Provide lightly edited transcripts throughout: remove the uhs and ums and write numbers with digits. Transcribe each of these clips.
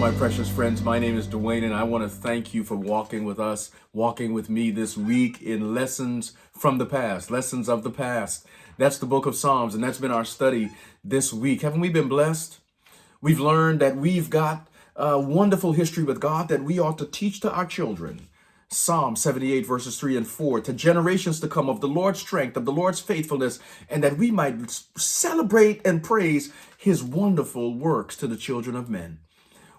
my precious friends. My name is Dwain, and I want to thank you for walking with us, walking with me this week in Lessons from the Past, Lessons of the Past. That's the book of Psalms, and that's been our study this week. Haven't we been blessed? We've learned that we've got a wonderful history with God that we ought to teach to our children. Psalm 78 verses 3 and 4, to generations to come of the Lord's strength, of the Lord's faithfulness, and that we might celebrate and praise his wonderful works to the children of men.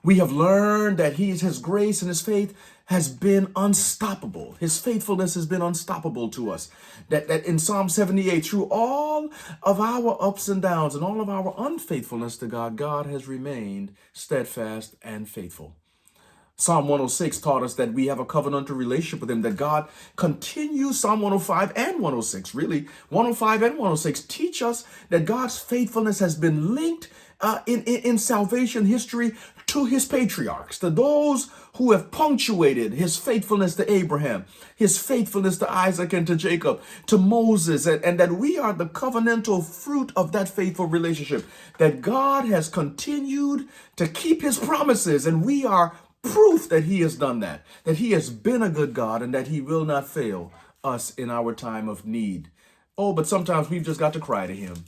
We have learned that his grace and his faith has been unstoppable. His faithfulness has been unstoppable to us. That in Psalm 78, through all of our ups and downs and all of our unfaithfulness to God, God has remained steadfast and faithful. Psalm 106 taught us that we have a covenantal relationship with him, that God continues. Psalm 105 and 106, really, 105 and 106 teach us that God's faithfulness has been linked in salvation history to his patriarchs, to those who have punctuated his faithfulness to Abraham, his faithfulness to Isaac and to Jacob, to Moses, and that we are the covenantal fruit of that faithful relationship, that God has continued to keep his promises, and we are proof that he has done that he has been a good God and that he will not fail us in our time of need. Oh, but sometimes we've just got to cry to him.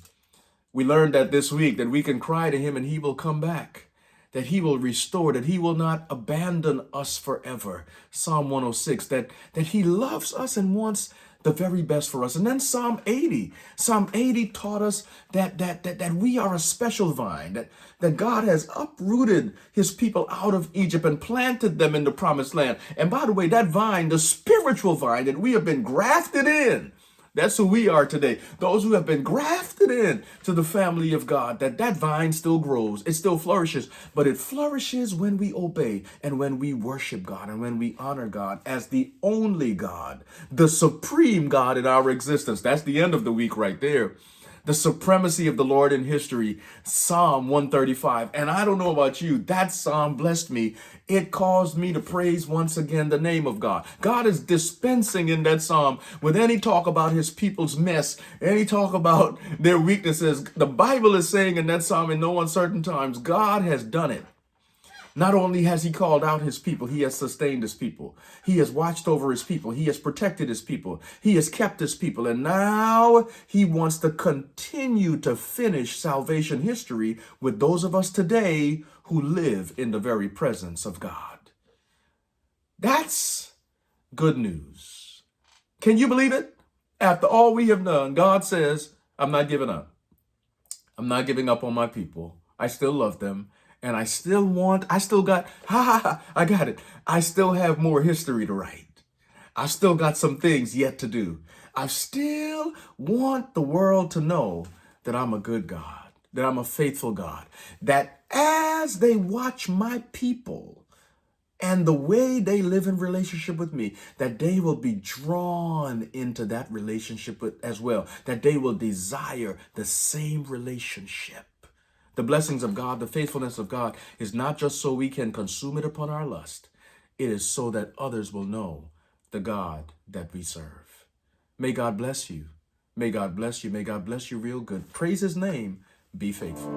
We learned that this week, that we can cry to him and he will come back, that he will restore, that he will not abandon us forever. Psalm 106, that he loves us and wants the very best for us. And then Psalm 80 taught us that we are a special vine, that God has uprooted his people out of Egypt and planted them in the promised land. And by the way, that vine, the spiritual vine that we have been grafted in, that's who we are today. Those who have been grafted in to the family of God, that vine still grows, it still flourishes, but it flourishes when we obey and when we worship God and when we honor God as the only God, the supreme God in our existence. That's the end of the week right there. The supremacy of the Lord in history, Psalm 135. And I don't know about you, that psalm blessed me. It caused me to praise once again the name of God. God is dispensing in that psalm with any talk about his people's mess, any talk about their weaknesses. The Bible is saying in that psalm, in no uncertain times, God has done it. Not only has he called out his people, he has sustained his people. He has watched over his people. He has protected his people. He has kept his people. And now he wants to continue to finish salvation history with those of us today who live in the very presence of God. That's good news. Can you believe it? After all we have done, God says, I'm not giving up. I'm not giving up on my people. I still love them. And I still got, I got it. I still have more history to write. I've still got some things yet to do. I still want the world to know that I'm a good God, that I'm a faithful God, that as they watch my people and the way they live in relationship with me, that they will be drawn into that relationship as well, that they will desire the same relationship. The blessings of God, the faithfulness of God is not just so we can consume it upon our lust. It is so that others will know the God that we serve. May God bless you. May God bless you. May God bless you real good. Praise his name. Be faithful.